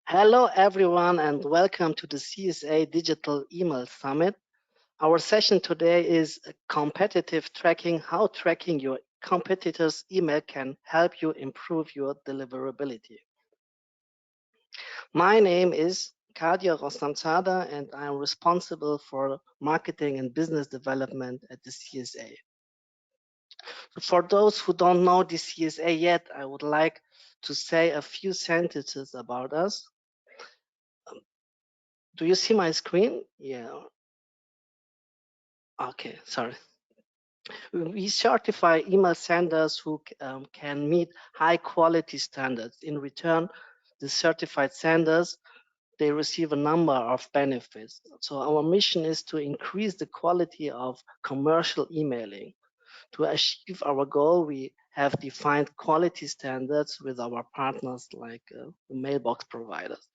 Hello, everyone, and welcome to the CSA Digital Email Summit. Our session today is competitive tracking, how tracking your competitors' email can help you improve your deliverability. My name is Kadia Rostamzada, and I am responsible for marketing and business development at the CSA. For those who don't know the CSA yet, I would like to say a few sentences about us. Do you see my screen? Yeah. Okay, sorry. We certify email senders who can meet high quality standards. In return, the certified senders, they receive a number of benefits. So our mission is to increase the quality of commercial emailing. To achieve our goal, we have defined quality standards with our partners like the mailbox providers.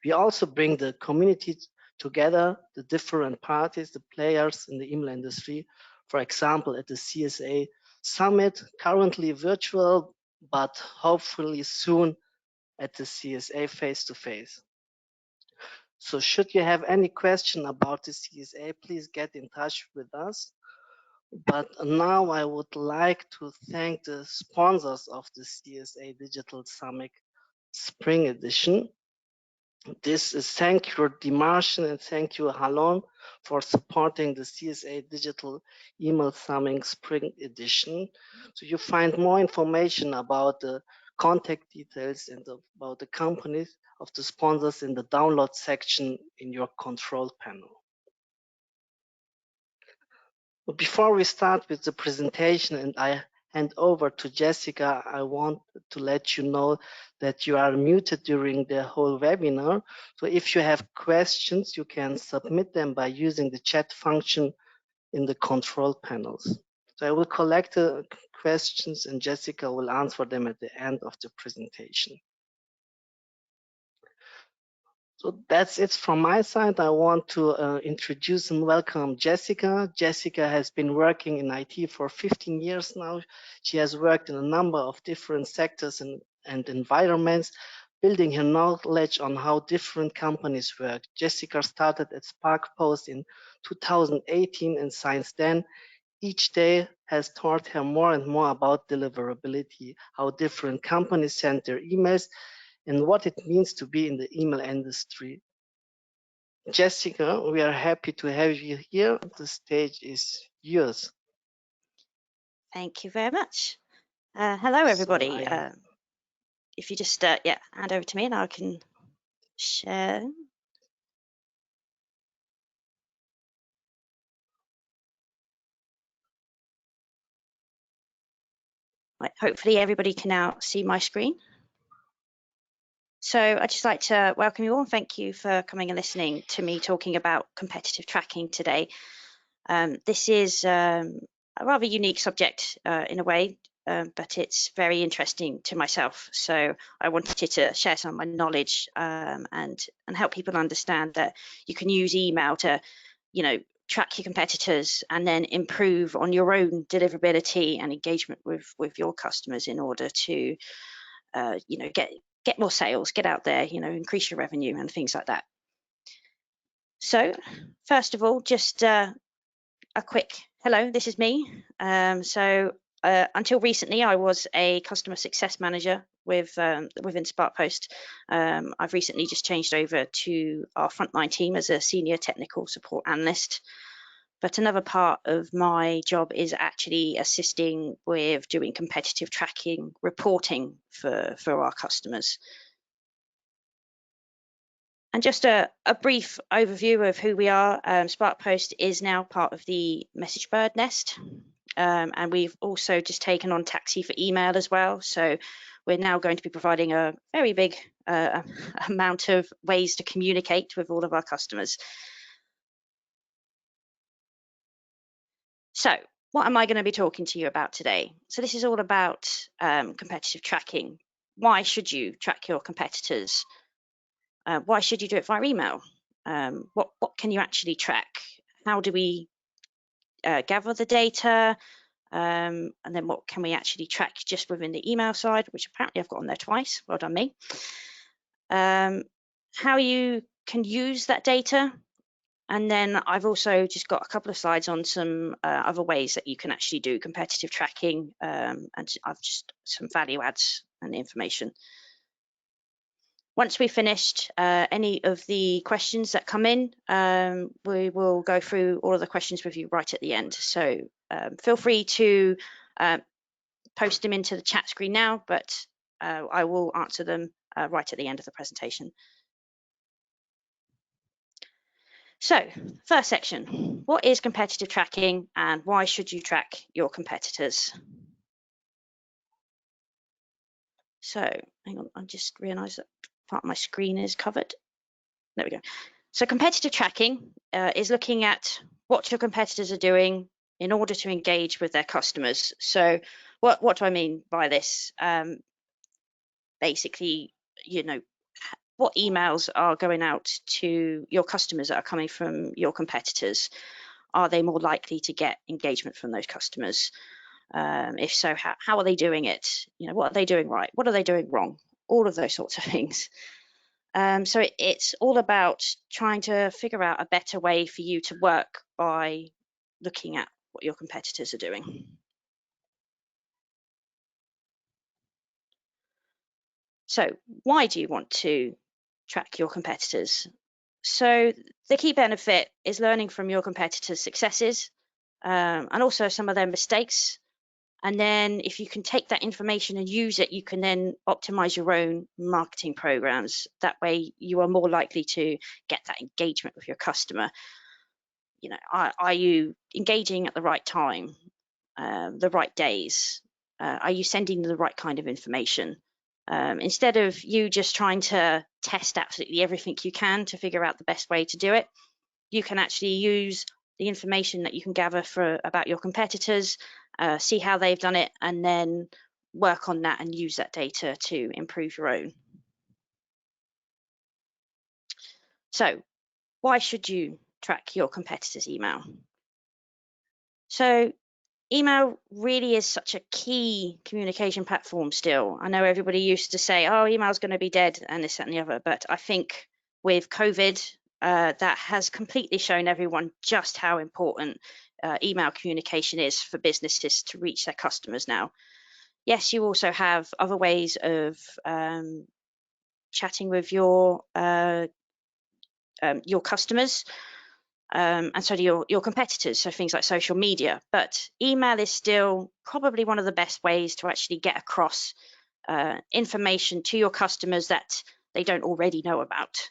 We also bring the community together, the different parties, the players in the email industry. For example, at the CSA Summit, currently virtual, but hopefully soon at the CSA face-to-face. So should you have any question about the CSA, please get in touch with us. But now I would like to thank the sponsors of the CSA Digital Summit Spring Edition. This is thank you Dimarshan and thank you Halon for supporting the CSA Digital Email Summit Spring Edition. So you find more information about the contact details and about the companies of the sponsors in the download section in your control panel. Before we start with the presentation and I hand over to Jessica, I want to let you know that you are muted during the whole webinar. So if you have questions, you can submit them by using the chat function in the control panels. So I will collect the questions and Jessica will answer them at the end of the presentation. So that's it from my side. I want to introduce and welcome Jessica. Jessica has been working in IT for 15 years now. She has worked in a number of different sectors and environments, building her knowledge on how different companies work. Jessica started at SparkPost in 2018, and since then, each day has taught her more and more about deliverability, how different companies send their emails, and what it means to be in the email industry. Jessica, we are happy to have you here. The stage is yours. Thank you very much. Hello, everybody. So if you just hand over to me and I can share. Right, hopefully everybody can now see my screen. So I'd just like to welcome you all and thank you for coming and listening to me talking about competitive tracking today. This is a rather unique subject in a way, but it's very interesting to myself. So I wanted to share some of my knowledge and help people understand that you can use email to, track your competitors and then improve on your own deliverability and engagement with your customers in order to, get more sales, get out there, increase your revenue and things like that. So first of all, just a quick hello, this is me. Until recently, I was a customer success manager within SparkPost. I've recently just changed over to our frontline team as a senior technical support analyst. But another part of my job is actually assisting with doing competitive tracking reporting for our customers. And just a brief overview of who we are. SparkPost is now part of the MessageBird Nest. And we've also just taken on Taxi for email as well. So we're now going to be providing a very big amount of ways to communicate with all of our customers. So what am I going to be talking to you about today? So this is all about competitive tracking. Why should you track your competitors? Why should you do it via email? What can you actually track? How do we gather the data? and then what can we actually track just within the email side, which apparently I've got on there twice. Well done me. How you can use that data. And then I've also just got a couple of slides on some other ways that you can actually do competitive tracking, and I've just some value adds and information. Once we've finished any of the questions that come in, we will go through all of the questions with you right at the end. So feel free to post them into the chat screen now, but I will answer them right at the end of the presentation. So, first section, what is competitive tracking and why should you track your competitors? So, hang on, I just realised that part of my screen is covered. There we go. So, competitive tracking is looking at what your competitors are doing in order to engage with their customers. So, what do I mean by this? Basically, you know, what emails are going out to your customers that are coming from your competitors? Are they more likely to get engagement from those customers? If so, how are they doing it? You know, what are they doing right? What are they doing wrong? All of those sorts of things. So it's all about trying to figure out a better way for you to work by looking at what your competitors are doing. So why do you want to track your competitors? So the key benefit is learning from your competitors' successes and also some of their mistakes. And then if you can take that information and use it, you can then optimize your own marketing programs. That way you are more likely to get that engagement with your customer. You know, are you engaging at the right time, the right days? Are you sending the right kind of information? Instead of you just trying to test absolutely everything you can to figure out the best way to do it, you can actually use the information that you can gather about your competitors, see how they've done it, and then work on that and use that data to improve your own. So why should you track your competitors' email? So email really is such a key communication platform still. I know everybody used to say, oh, email's going to be dead and this, that, and the other. But I think with COVID, that has completely shown everyone just how important email communication is for businesses to reach their customers now. Yes, you also have other ways of chatting with your customers. And so do your competitors, so things like social media. But email is still probably one of the best ways to actually get across information to your customers that they don't already know about.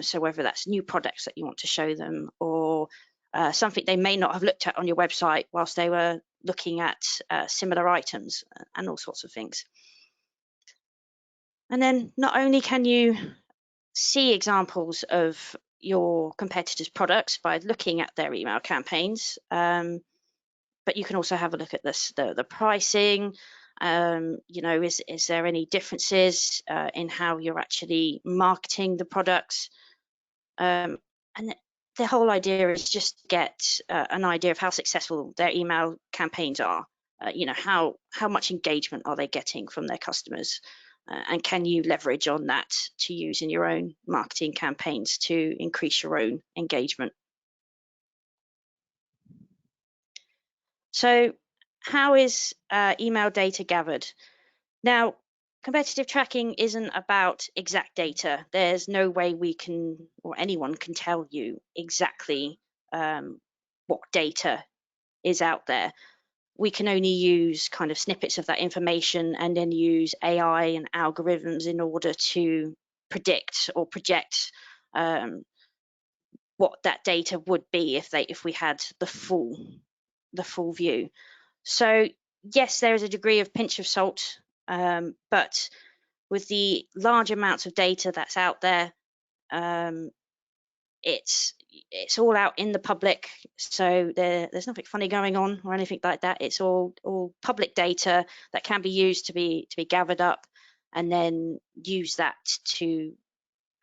So whether that's new products that you want to show them or something they may not have looked at on your website whilst they were looking at similar items and all sorts of things. And then not only can you see examples of your competitors' products by looking at their email campaigns, but you can also have a look at the pricing. You know, is there any differences in how you're actually marketing the products? And the whole idea is just to get an idea of how successful their email campaigns are. You know, how much engagement are they getting from their customers? And can you leverage on that to use in your own marketing campaigns to increase your own engagement? So how is email data gathered? Now, competitive tracking isn't about exact data. There's no way we can, or anyone can tell you exactly what data is out there. We can only use kind of snippets of that information and then use AI and algorithms in order to predict or project what that data would be if we had the full view. So yes, there is a degree of pinch of salt, but with the large amounts of data that's out there, it's all out in the public, so there's nothing funny going on or anything like that. It's all public data that can be used to be gathered up, and then use that to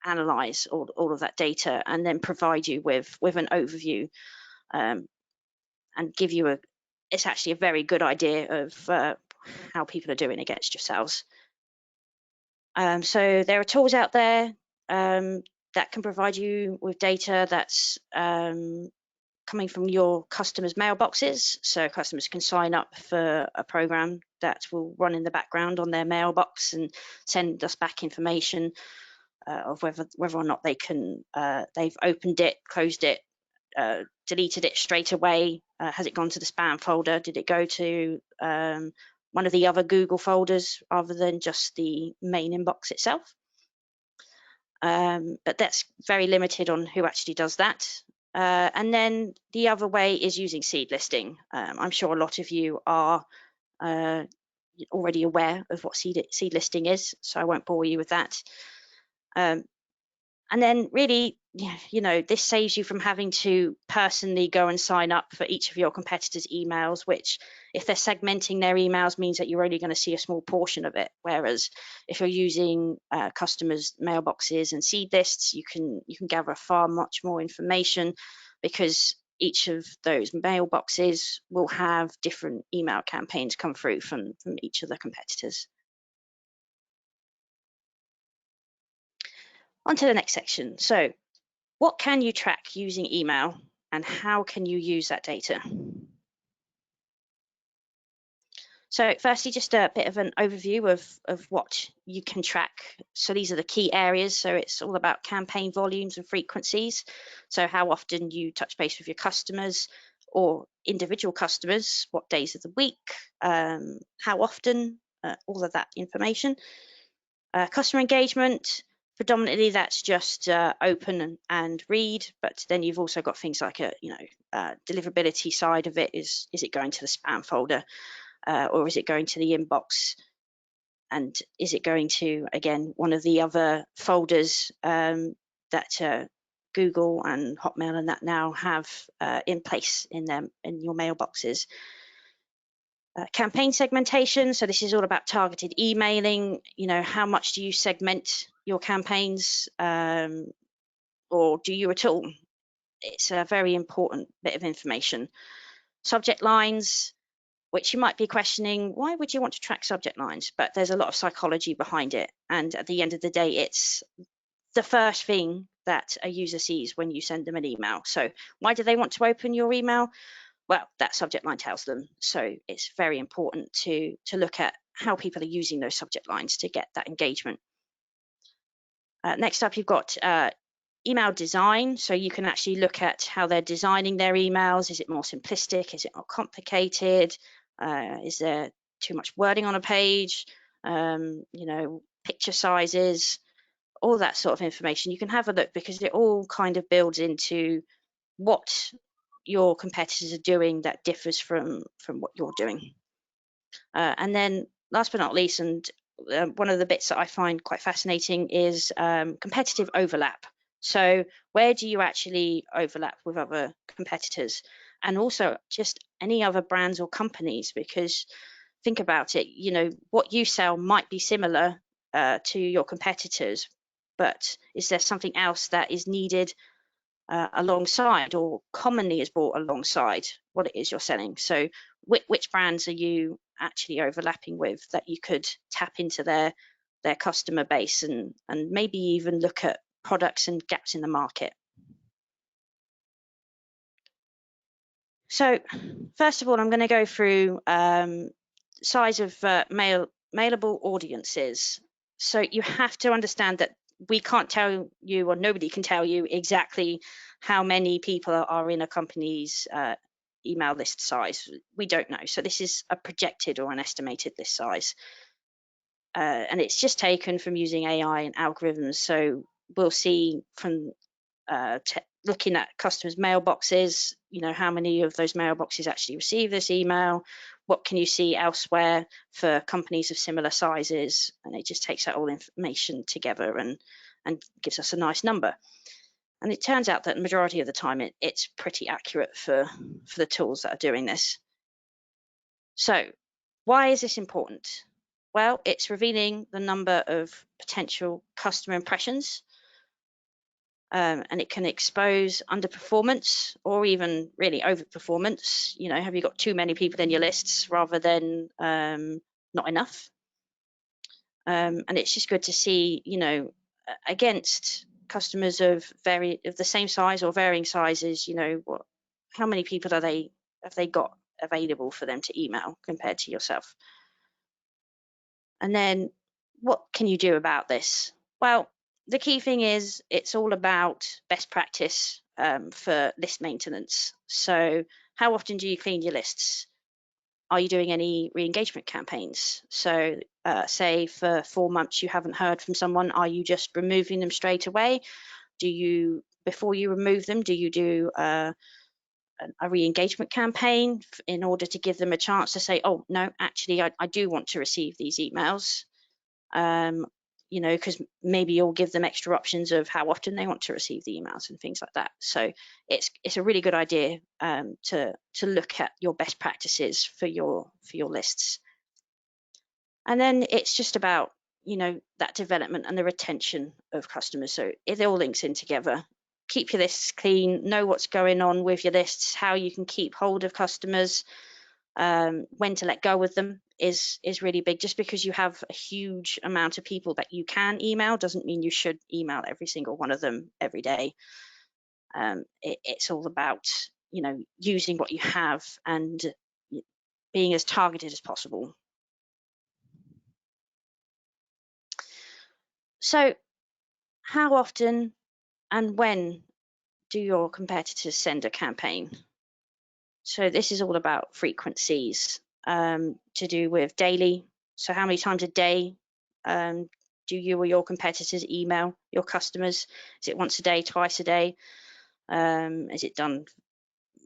analyze all of that data, and then provide you with an overview, and give you it's actually a very good idea of how people are doing against yourselves. So there are tools out there that can provide you with data that's coming from your customers' mailboxes. So customers can sign up for a program that will run in the background on their mailbox and send us back information of whether or not they can they've opened it, closed it, deleted it straight away. Has it gone to the spam folder? Did it go to one of the other Google folders rather than just the main inbox itself? But that's very limited on who actually does that. And then the other way is using seed listing. I'm sure a lot of you are already aware of what seed listing is, so I won't bore you with that. And then really, you know, this saves you from having to personally go and sign up for each of your competitors' emails, which if they're segmenting their emails means that you're only going to see a small portion of it. Whereas if you're using customers' mailboxes and seed lists, you can gather far much more information, because each of those mailboxes will have different email campaigns come through from each of the competitors. On to the next section. So what can you track using email, and how can you use that data? So firstly, just a bit of an overview of what you can track. So these are the key areas. So it's all about campaign volumes and frequencies. So how often you touch base with your customers or individual customers, what days of the week, how often, all of that information. Customer engagement, predominantly that's just open and read, but then you've also got things like deliverability side of it. Is it going to the spam folder, or is it going to the inbox, and is it going to, again, one of the other folders that Google and Hotmail and that now have in place in your mailboxes. Campaign segmentation, so this is all about targeted emailing. You know, how much do you segment your campaigns, or do you at all? It's a very important bit of information. Subject lines, which you might be questioning, why would you want to track subject lines? But there's a lot of psychology behind it, and at the end of the day, it's the first thing that a user sees when you send them an email. So why do they want to open your email? Well, that subject line tells them. So it's very important to look at how people are using those subject lines to get that engagement. Next up, you've got email design. So you can actually look at how they're designing their emails. Is it more simplistic? Is it more complicated? Is there too much wording on a page? Picture sizes, all that sort of information. You can have a look, because it all kind of builds into what your competitors are doing that differs from what you're doing. And then last but not least, and one of the bits that I find quite fascinating is competitive overlap. So where do you actually overlap with other competitors, and also just any other brands or companies? Because think about it, you know, what you sell might be similar to your competitors, but is there something else that is needed alongside, or commonly is bought alongside what it is you're selling? So which brands are you actually overlapping with that you could tap into their customer base, and maybe even look at products and gaps in the market? So first of all, I'm going to go through size of mailable audiences. So you have to understand that we can't tell you, or nobody can tell you exactly how many people are in a company's email list size. We don't know. So this is a projected or an estimated list size. And it's just taken from using AI and algorithms. So we'll see from looking at customers' mailboxes, you know, how many of those mailboxes actually receive this email. What can you see elsewhere for companies of similar sizes? And it just takes that all information together and gives us a nice number. And it turns out that the majority of the time it's pretty accurate for the tools that are doing this. So why is this important? Well, it's revealing the number of potential customer impressions. and it can expose underperformance or even really overperformance. You know, have you got too many people in your lists rather than not enough? And it's just good to see, you know, against customers of the same size or varying sizes, you know, how many people have they got available for them to email compared to yourself? And then what can you do about this? Well, the key thing is it's all about best practice for list maintenance. So how often do you clean your lists? Are you doing any re-engagement campaigns? So say for 4 months you haven't heard from someone, are you just removing them straight away? Do you, before you remove them, do you do a re-engagement campaign in order to give them a chance to say, oh, no, actually, I do want to receive these emails? You know, because maybe you'll give them extra options of how often they want to receive the emails and things like that. So it's a really good idea to look at your best practices for your lists. And then it's just about, you know, that development and the retention of customers. So it all links in together. Keep your lists clean, know what's going on with your lists, how you can keep hold of customers, when to let go of them is really big. Just because you have a huge amount of people that you can email doesn't mean you should email every single one of them every day. It's all about, you know, using what you have and being as targeted as possible. So how often and when do your competitors send a campaign? So this is all about frequencies, to do with daily. So how many times a day do you or your competitors email your customers? Is it once a day, twice a day? Is it done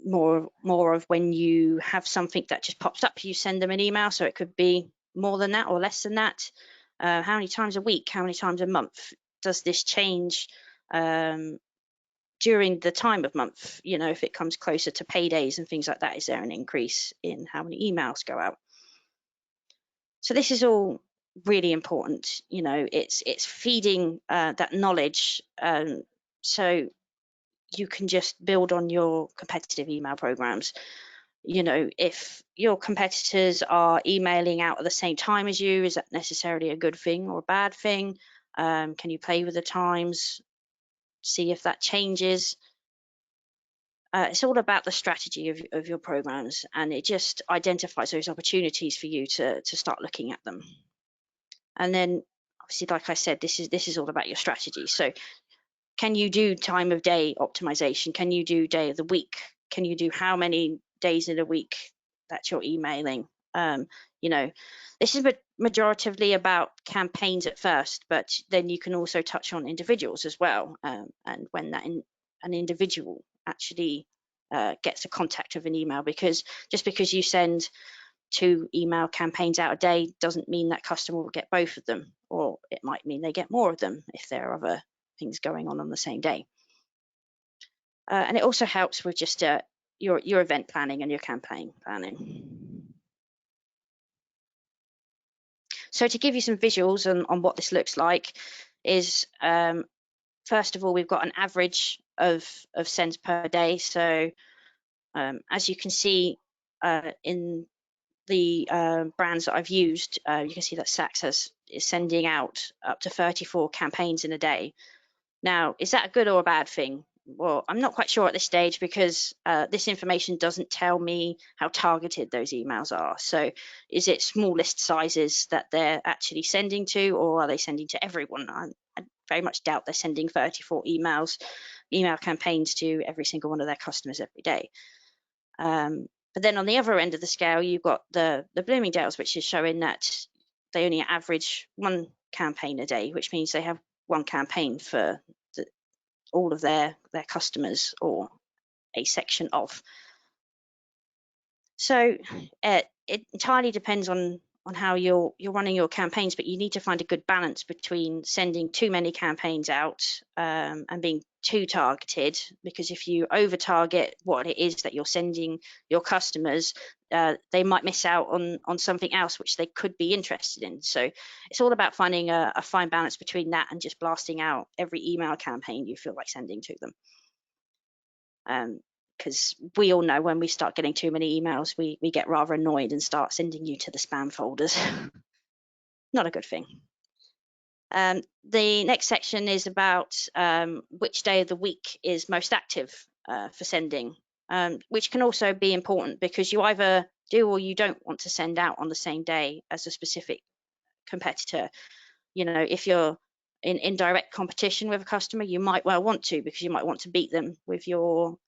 more of when you have something that just pops up, you send them an email? So it could be more than that or less than that. How many times a week? How many times a month? Does this change during the time of month? You know, if it comes closer to paydays and things like that, is there an increase in how many emails go out? So this is all really important. You know, it's feeding that knowledge, so you can just build on your competitive email programs. You know, if your competitors are emailing out at the same time as you, is that necessarily a good thing or a bad thing? Can you play with the times, see if that changes? It's all about the strategy of your programs, and it just identifies those opportunities for you to start looking at them. And then obviously, like I said, this is all about your strategy. So can you do time of day optimization? Can you do day of the week? Can you do how many days in a week that you're emailing? You know, this is majoritively about campaigns at first, but then you can also touch on individuals as well. And when an individual actually gets a contact of an email, because just because you send 2 email campaigns out a day doesn't mean that customer will get both of them, or it might mean they get more of them if there are other things going on the same day. And it also helps with just your event planning and your campaign planning. So to give you some visuals on what this looks like is, first of all, we've got an average of sends per day. So as you can see in the brands that I've used, you can see that Saks is sending out up to 34 campaigns in a day. Now, is that a good or a bad thing? Well, I'm not quite sure at this stage, because this information doesn't tell me how targeted those emails are. So is it small list sizes that they're actually sending to, or are they sending to everyone? I very much doubt they're sending 34 email campaigns to every single one of their customers every day. But then on the other end of the scale, you've got the Bloomingdale's, which is showing that they only average 1 campaign a day, which means they have 1 campaign for all of their customers, or a section of. So it entirely depends on how you're running your campaigns, but you need to find a good balance between sending too many campaigns out and being too targeted, because if you over target what it is that you're sending your customers, they might miss out on something else which they could be interested in. So it's all about finding a fine balance between that and just blasting out every email campaign you feel like sending to them. Because we all know when we start getting too many emails, we get rather annoyed and start sending you to the spam folders. Not a good thing. The next section is about which day of the week is most active for sending, which can also be important because you either do or you don't want to send out on the same day as a specific competitor. You know, if you're in direct competition with a customer, you might well want to, because you might want to beat them with your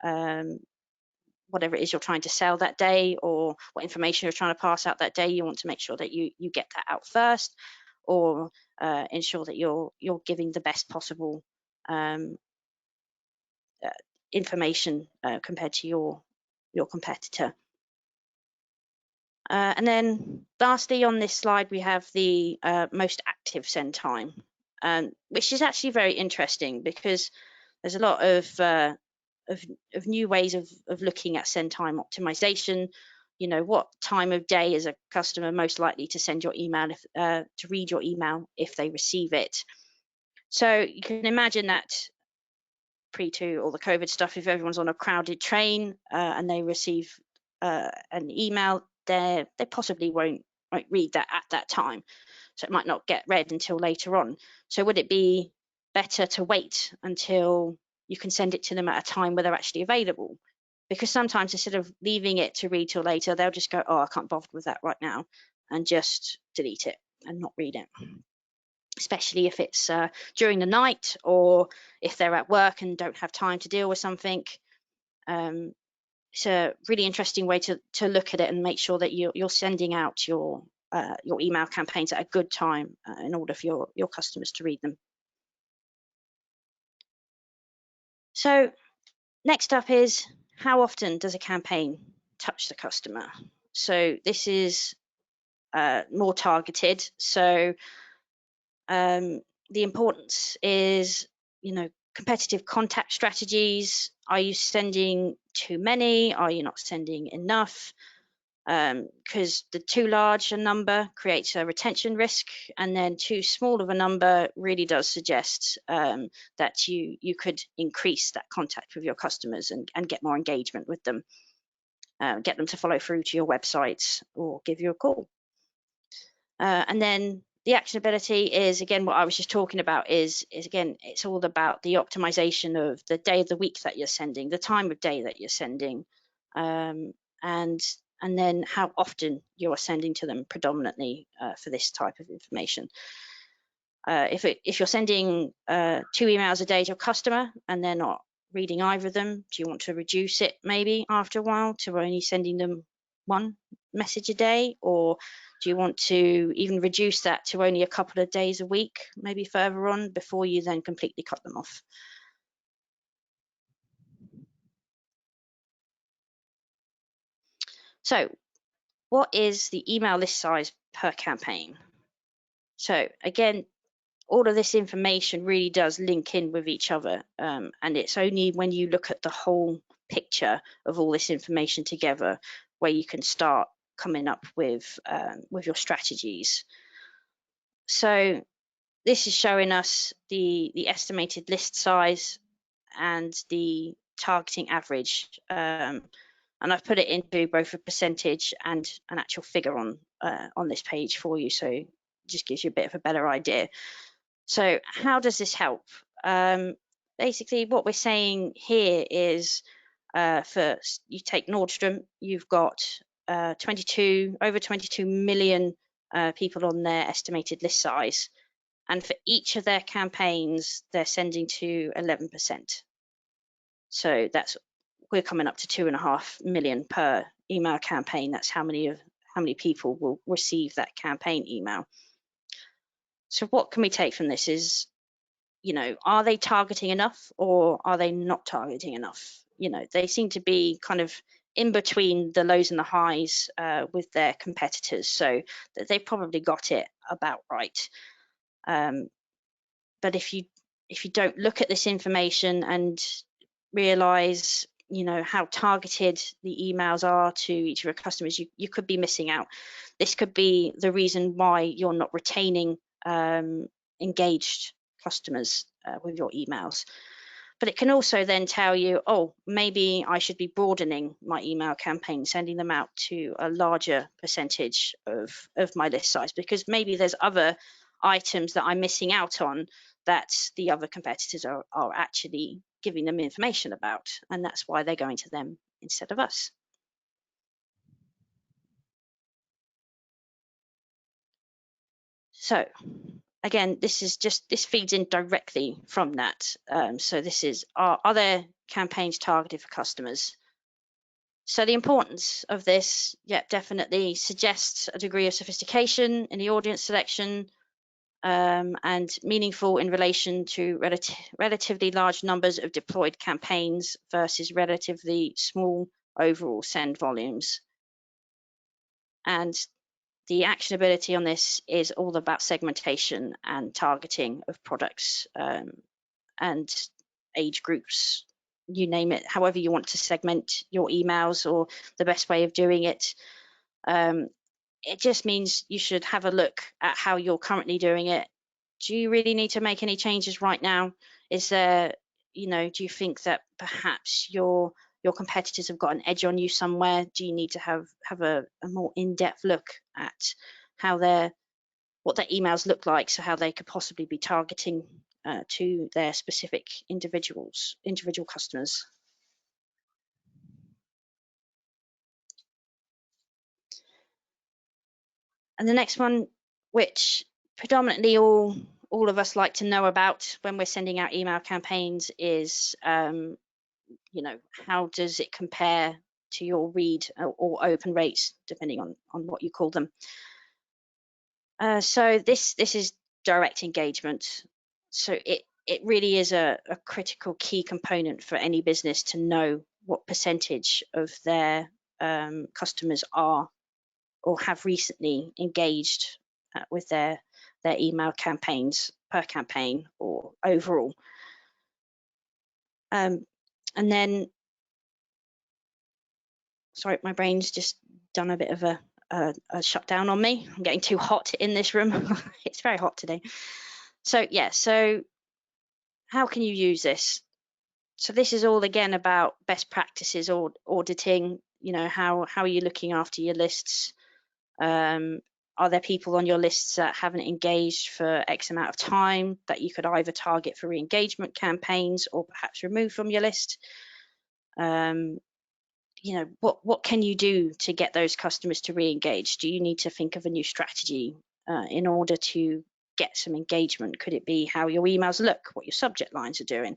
whatever it is you're trying to sell that day, or what information you're trying to pass out that day. You want to make sure that you get that out first, or ensure that you're giving the best possible information compared to your competitor. And then lastly on this slide, we have the most active send time, which is actually very interesting because there's a lot of new ways of looking at send time optimization. You know, what time of day is a customer most likely to send your email, to read your email if they receive it. So you can imagine that pre to all the COVID stuff, if everyone's on a crowded train and they receive an email, they possibly won't read that at that time. So it might not get read until later on. So would it be better to wait until you can send it to them at a time where they're actually available? Because sometimes instead of leaving it to read till later, they'll just go, oh, I can't bother with that right now, and just delete it and not read it. Especially if it's during the night, or if they're at work and don't have time to deal with something. It's a really interesting way to look at it and make sure that you're sending out your email campaigns at a good time in order for your customers to read them. So next up is, how often does a campaign touch the customer? So this is more targeted. So the importance is, you know, competitive contact strategies. Are you sending too many? Are you not sending enough? Because the too large a number creates a retention risk, and then too small of a number really does suggest that you could increase that contact with your customers and get more engagement with them, get them to follow through to your websites or give you a call. And then the actionability is, again, what I was just talking about is again, it's all about the optimization of the day of the week that you're sending, the time of day that you're sending, and then how often you are sending to them predominantly for this type of information. If you're sending 2 emails a day to a customer and they're not reading either of them, do you want to reduce it maybe after a while to only sending them 1 message a day? Or do you want to even reduce that to only a couple of days a week, maybe further on, before you then completely cut them off? So what is the email list size per campaign? So again, all of this information really does link in with each other, and it's only when you look at the whole picture of all this information together where you can start coming up with your strategies. So this is showing us the estimated list size and the targeting average, and I've put it into both a percentage and an actual figure on this page for you, so it just gives you a bit of a better idea. So how does this help? Basically, what we're saying here is, first, you take Nordstrom, you've got over 22 million people on their estimated list size. And for each of their campaigns, they're sending to 11%. So we're coming up to 2.5 million per email campaign. That's how many people will receive that campaign email. So what can we take from this is, you know, are they targeting enough or are they not targeting enough? You know, they seem to be kind of in between the lows and the highs with their competitors, so that they've probably got it about right. But if you don't look at this information and realize, you know, how targeted the emails are to each of your customers, you could be missing out. This could be the reason why you're not retaining engaged customers with your emails. But it can also then tell you, oh, maybe I should be broadening my email campaign, sending them out to a larger percentage of my list size, because maybe there's other items that I'm missing out on that the other competitors are actually giving them information about, and that's why they're going to them instead of us. So again, this feeds in directly from that. So this is, are there campaigns targeted for customers? So the importance of this, yeah, definitely suggests a degree of sophistication in the audience selection, and meaningful in relation to relatively large numbers of deployed campaigns versus relatively small overall send volumes. And the actionability on this is all about segmentation and targeting of products and age groups, you name it, however you want to segment your emails, or the best way of doing it. It just means you should have a look at how you're currently doing it. Do you really need to make any changes right now? Is there, you know, do you think that perhaps your competitors have got an edge on you somewhere? Do you need to have a more in-depth look at how what their emails look like, so how they could possibly be targeting to their specific individual customers? And the next one, which predominantly all of us like to know about when we're sending out email campaigns, is you know, how does it compare to your read or open rates, depending on what you call them. So this is direct engagement. So it really is a critical key component for any business to know what percentage of their customers are or have recently engaged with their email campaigns per campaign or overall. And then, sorry, my brain's just done a bit of a shutdown on me. I'm getting too hot in this room. It's very hot today. So yeah, so how can you use this? So this is all again about best practices or auditing. You know, how are you looking after your lists? Are there people on your lists that haven't engaged for X amount of time that you could either target for re-engagement campaigns or perhaps remove from your list? You know, what can you do to get those customers to re-engage? Do you need to think of a new strategy in order to get some engagement? Could it be how your emails look, what your subject lines are doing?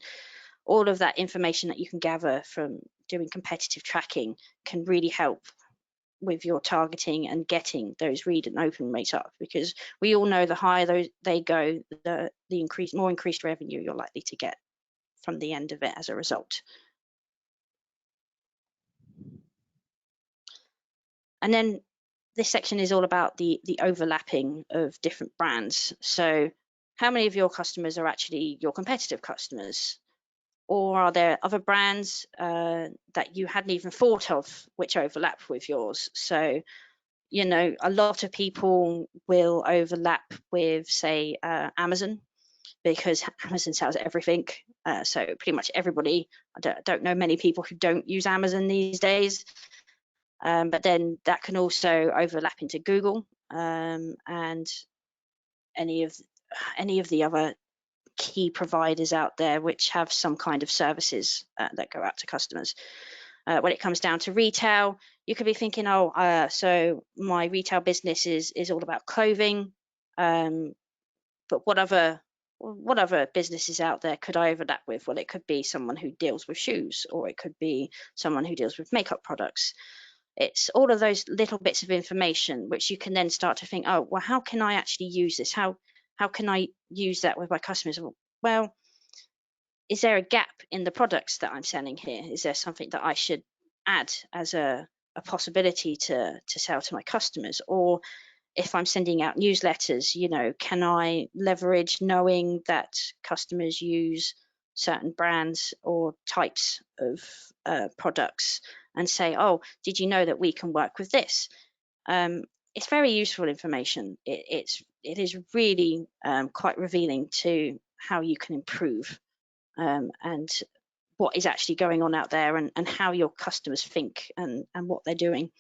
All of that information that you can gather from doing competitive tracking can really help with your targeting and getting those read and open rates up, because we all know the higher they go, the more increased revenue you're likely to get from the end of it as a result. And then this section is all about the overlapping of different brands. So how many of your customers are actually your competitive customers? Or are there other brands that you hadn't even thought of which overlap with yours? So, you know, a lot of people will overlap with, say, Amazon, because Amazon sells everything. So pretty much everybody, I don't know many people who don't use Amazon these days. But then that can also overlap into Google and any of the other key providers out there which have some kind of services that go out to customers. When it comes down to retail, you could be thinking, oh, so my retail business is all about clothing, but what other businesses out there could I overlap with? Well, it could be someone who deals with shoes, or it could be someone who deals with makeup products. It's all of those little bits of information which you can then start to think, oh, well, how can I actually use this? How can I use that with my customers? Well, is there a gap in the products that I'm selling here? Is there something that I should add as a possibility to sell to my customers? Or if I'm sending out newsletters, you know, can I leverage knowing that customers use certain brands or types of products and say, oh, did you know that we can work with this? It's very useful information. It is really quite revealing to how you can improve and what is actually going on out there, and how your customers think and what they're doing,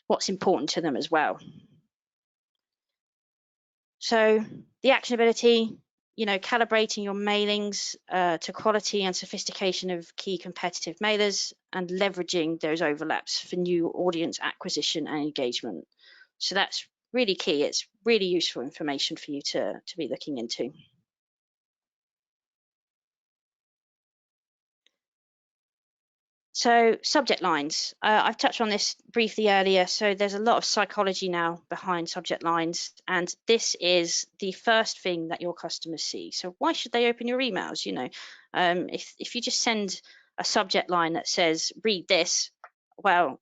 what's important to them as well. So the actionability, you know, calibrating your mailings to quality and sophistication of key competitive mailers, and leveraging those overlaps for new audience acquisition and engagement. So that's really key. It's really useful information for you to be looking into. So subject lines, I've touched on this briefly earlier. So there's a lot of psychology now behind subject lines, and this is the first thing that your customers see. So why should they open your emails? You know, if you just send a subject line that says "read this," well,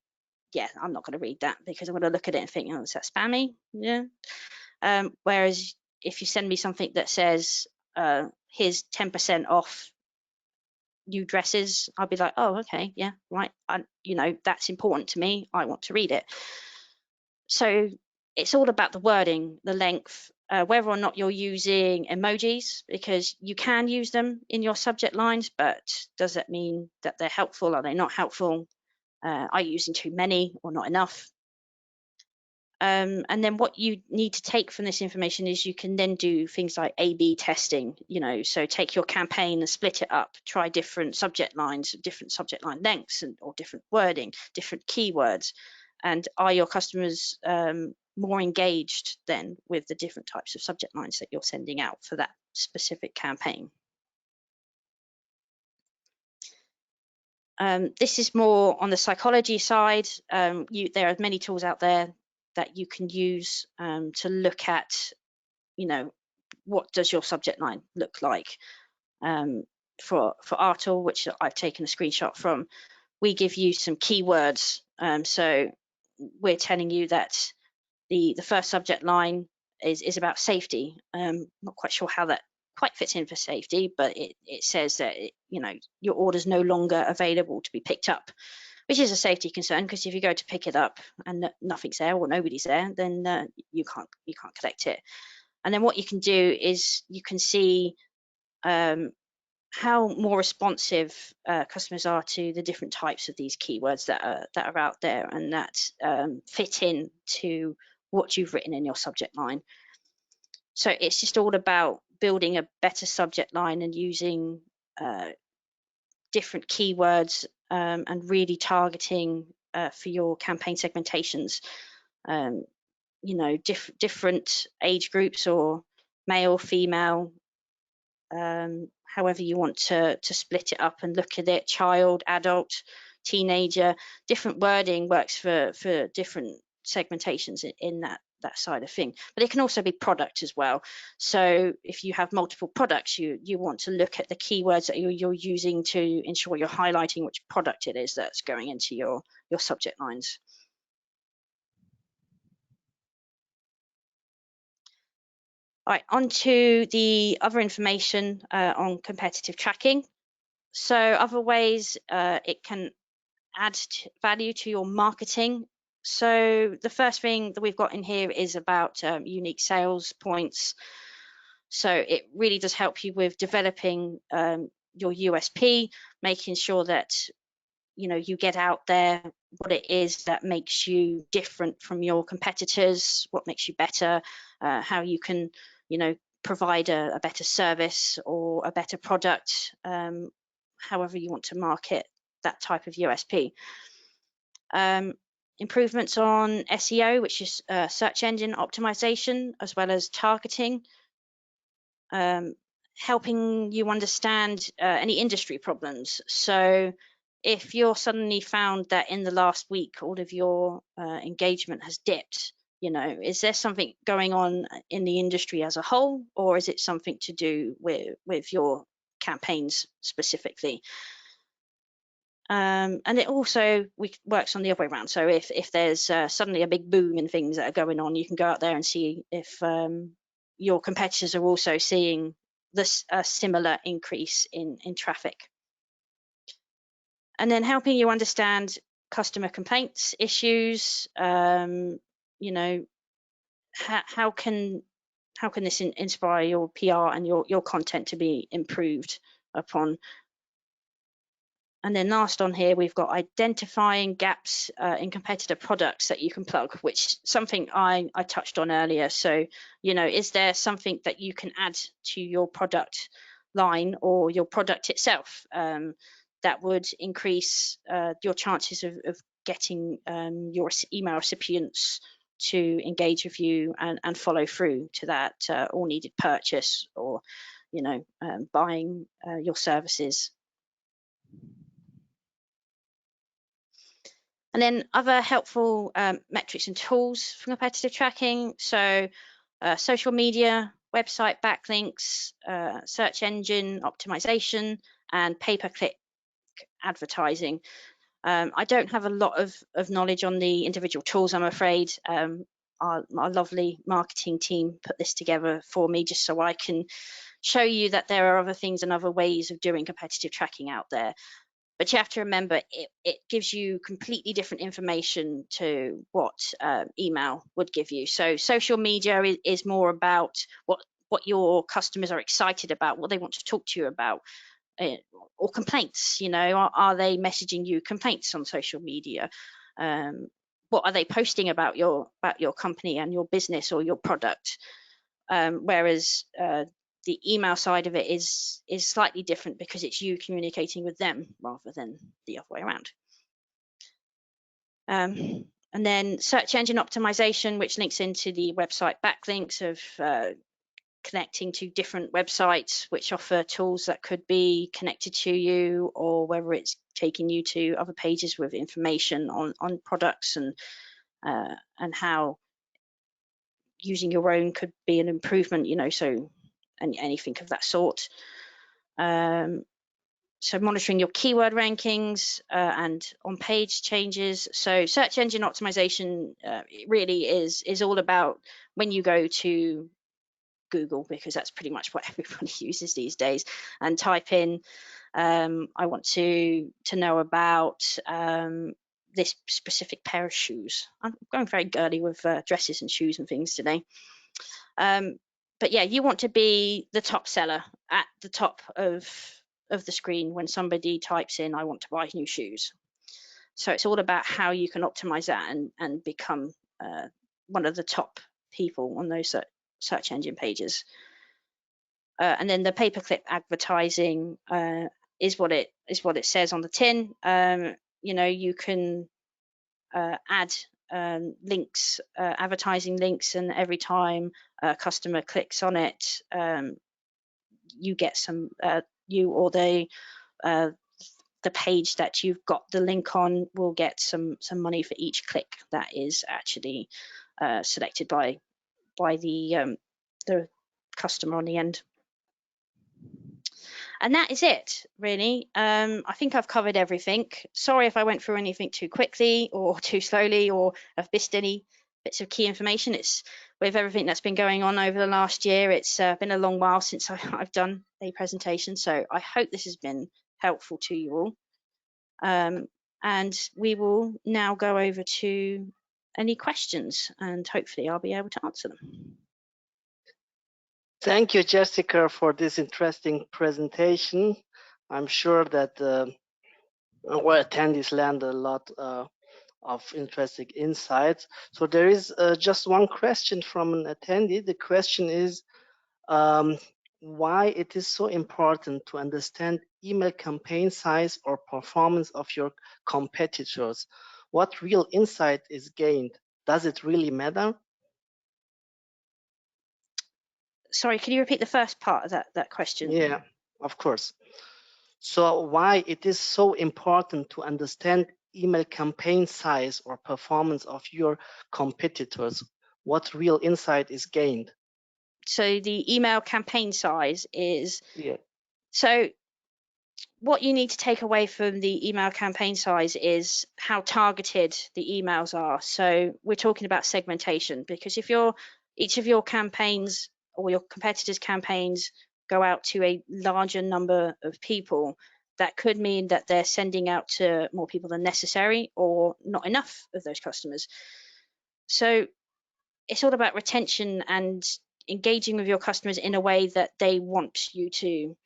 yeah, I'm not going to read that because I'm going to look at it and think, oh, is that spammy? Yeah. Whereas if you send me something that says, here's 10% off new dresses, I'll be like, oh, okay, yeah, right. You know, that's important to me. I want to read it. So it's all about the wording, the length, whether or not you're using emojis, because you can use them in your subject lines, but does that mean that they're helpful? Are they not helpful? Are you using too many or not enough? And then what you need to take from this information is you can then do things like A/B testing, you know, so take your campaign and split it up, try different subject lines, different subject line lengths, or different wording, different keywords. And are your customers more engaged then with the different types of subject lines that you're sending out for that specific campaign? This is more on the psychology side. There are many tools out there that you can use to look at, you know, what does your subject line look like? For our tool, which I've taken a screenshot from, we give you some keywords. So we're telling you that the first subject line is about safety. Not quite sure how that quite fits in for safety, but it says that you know, your order's no longer available to be picked up, which is a safety concern, because if you go to pick it up and nothing's there or nobody's there, then you can't collect it. And then what you can do is you can see how more responsive customers are to the different types of these keywords that are out there, and that fit in to what you've written in your subject line. So it's just all about building a better subject line and using different keywords and really targeting for your campaign segmentations. You know, different age groups, or male, female, however you want to split it up and look at it, child, adult, teenager. Different wording works for different segmentations in that side of thing. But it can also be product as well. So if you have multiple products, you want to look at the keywords that you're using to ensure you're highlighting which product it is that's going into your subject lines. All right, on to the other information on competitive tracking. So other ways it can add value to your marketing. So the first thing that we've got in here is about unique sales points. So it really does help you with developing your USP, making sure that, you know, you get out there what it is that makes you different from your competitors, what makes you better, how you can, you know, provide a better service or a better product, however you want to market that type of USP. Improvements on SEO, which is search engine optimization, as well as targeting, helping you understand any industry problems. So if you're suddenly found that in the last week all of your engagement has dipped, you know, is there something going on in the industry as a whole, or is it something to do with your campaigns specifically? And it also works on the other way around. So if there's suddenly a big boom in things that are going on, you can go out there and see if your competitors are also seeing this similar increase in traffic. And then helping you understand customer complaints, issues, you know, how can this inspire your PR and your content to be improved upon. And then last on here, we've got identifying gaps in competitor products that you can plug, which something I touched on earlier. So, you know, is there something that you can add to your product line or your product itself that would increase your chances of getting your email recipients to engage with you and follow through to that all needed purchase or, you know, buying your services. And then other helpful metrics and tools for competitive tracking. So social media, website backlinks, search engine optimization, and pay-per-click advertising. I don't have a lot of knowledge on the individual tools, I'm afraid. Our lovely marketing team put this together for me just so I can show you that there are other things and other ways of doing competitive tracking out there. But you have to remember, it gives you completely different information to what email would give you. So social media is more about what your customers are excited about, what they want to talk to you about, or complaints. You know, are they messaging you complaints on social media? What are they posting about your company and your business or your product? Whereas the email side of it is slightly different because it's you communicating with them rather than the other way around. And then search engine optimization, which links into the website backlinks of connecting to different websites which offer tools that could be connected to you, or whether it's taking you to other pages with information on products and how using your own could be an improvement, you know, so anything of that sort. So monitoring your keyword rankings and on-page changes. So search engine optimization really is all about when you go to Google, because that's pretty much what everybody uses these days, and type in, I want to know about this specific pair of shoes. I'm going very girly with dresses and shoes and things today. But yeah, you want to be the top seller at the top of the screen when somebody types in, I want to buy new shoes. So it's all about how you can optimize that and become one of the top people on those search engine pages. And then the pay-per-click advertising is what it says on the tin. You know, you can add links, advertising links, and every time a customer clicks on it, you get some, you or the page that you've got the link on will get some money for each click that is actually selected by the customer on the end. And that is it, really. I think I've covered everything. Sorry if I went through anything too quickly or too slowly, or I've missed any bits of key information. It's with everything that's been going on over the last year. It's been a long while since I've done a presentation, so I hope this has been helpful to you all. And we will now go over to any questions, and hopefully I'll be able to answer them. Thank you, Jessica, for this interesting presentation. I'm sure that our attendees learned a lot of interesting insights. So there is just one question from an attendee. The question is why it is so important to understand email campaign size or performance of your competitors. What real insight is gained? Does it really matter? Sorry, can you repeat the first part of that question? Yeah, of course. So why it is so important to understand email campaign size or performance of your competitors? What real insight is gained? So the email campaign size is, yeah. So what you need to take away from the email campaign size is how targeted the emails are. So we're talking about segmentation, because if each of your campaigns or your competitors' campaigns go out to a larger number of people, that could mean that they're sending out to more people than necessary or not enough of those customers. So it's all about retention and engaging with your customers in a way that they want you to.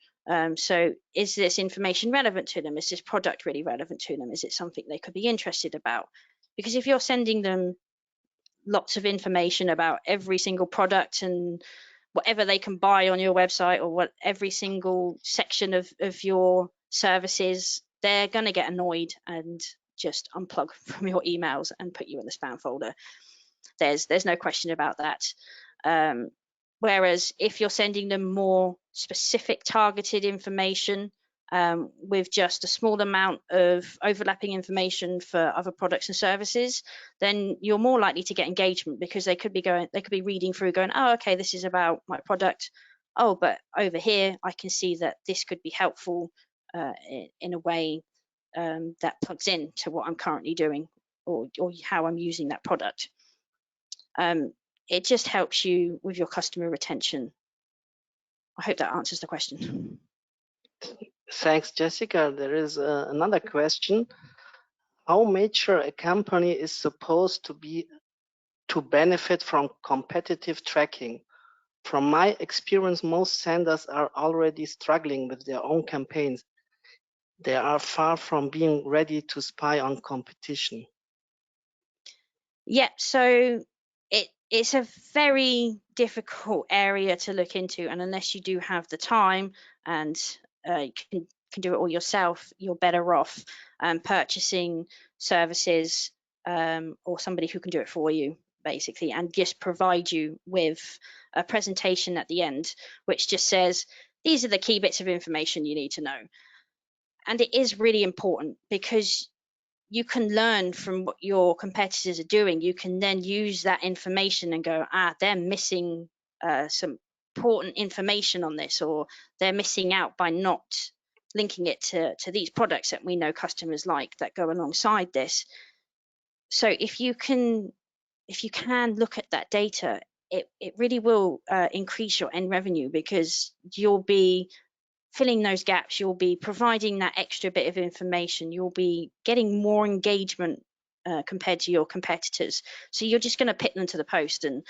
So is this information relevant to them? Is this product really relevant to them? Is it something they could be interested about? Because if you're sending them lots of information about every single product and whatever they can buy on your website, or what every single section of your services, they're going to get annoyed and just unplug from your emails and put you in the spam folder. There's no question about that. Whereas if you're sending them more specific targeted information, with just a small amount of overlapping information for other products and services, then you're more likely to get engagement, because they could be reading through going, oh, okay, this is about my product. Oh, but over here I can see that this could be helpful in a way that plugs in to what I'm currently doing, or how I'm using that product. It just helps you with your customer retention. I hope that answers the question. Thanks, Jessica. There is another question. How mature a company is supposed to be to benefit from competitive tracking? From my experience, most senders are already struggling with their own campaigns. They are far from being ready to spy on competition. Yeah, so it's a very difficult area to look into, and unless you do have the time and you can do it all yourself, you're better off purchasing services, or somebody who can do it for you, basically, and just provide you with a presentation at the end which just says, these are the key bits of information you need to know. And it is really important, because you can learn from what your competitors are doing. You can then use that information and go, they're missing some important information on this, or they're missing out by not linking it to these products that we know customers like that go alongside this. So if you can look at that data, it really will increase your end revenue, because you'll be filling those gaps, you'll be providing that extra bit of information, you'll be getting more engagement compared to your competitors. So you're just going to pit them to the post and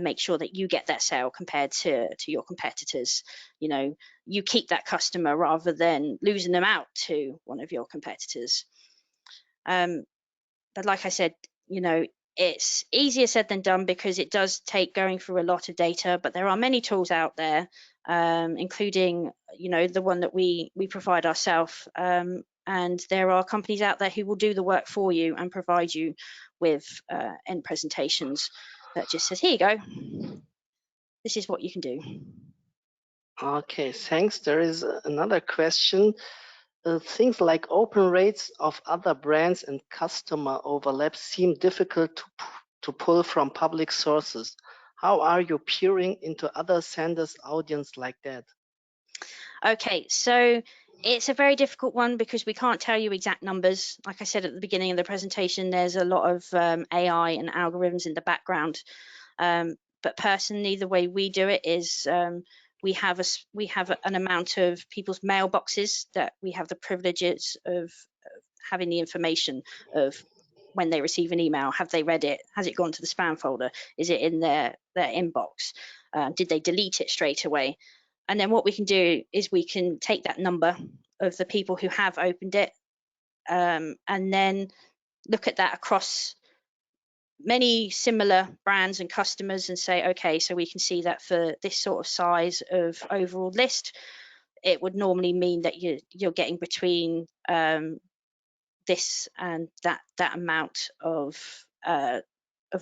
make sure that you get that sale compared to your competitors. You keep that customer rather than losing them out to one of your competitors. But like I said, it's easier said than done, because it does take going through a lot of data, but there are many tools out there, including the one that we provide ourselves, and there are companies out there who will do the work for you and provide you with end presentations that just says, here you go, this is what you can do. Okay, thanks. There is another question. Things like open rates of other brands and customer overlap seem difficult to pull from public sources. How are you peering into other senders' audience like that? Okay, so it's a very difficult one, because we can't tell you exact numbers. Like I said at the beginning of the presentation, there's a lot of AI and algorithms in the background. But personally, the way we do it is we have an amount of people's mailboxes that we have the privileges of having the information of when they receive an email. Have they read it? Has it gone to the spam folder? Is it in their inbox? Did they delete it straight away? And then what we can do is we can take that number of the people who have opened it, and then look at that across many similar brands and customers and say, okay, so we can see that for this sort of size of overall list, it would normally mean that you're getting between this and that amount of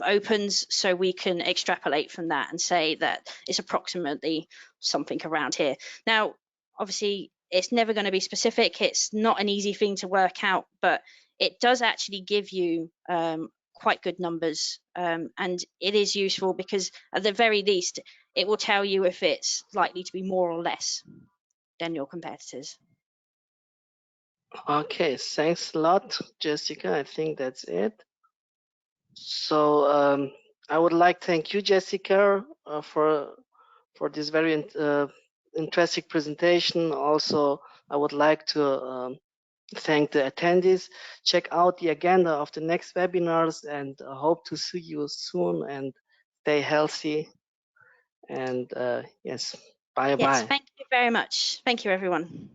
opens, so we can extrapolate from that and say that it's approximately something around here. Now, obviously, it's never going to be specific. It's not an easy thing to work out, but it does actually give you quite good numbers, and it is useful, because at the very least, it will tell you if it's likely to be more or less than your competitors. Okay, thanks a lot, Jessica. I think that's it. So I would like to thank you, Jessica, for this very interesting presentation. Also, I would like to thank the attendees. Check out the agenda of the next webinars, and hope to see you soon. And stay healthy. And yes, bye Yes, bye. thank you very much. Thank you, everyone.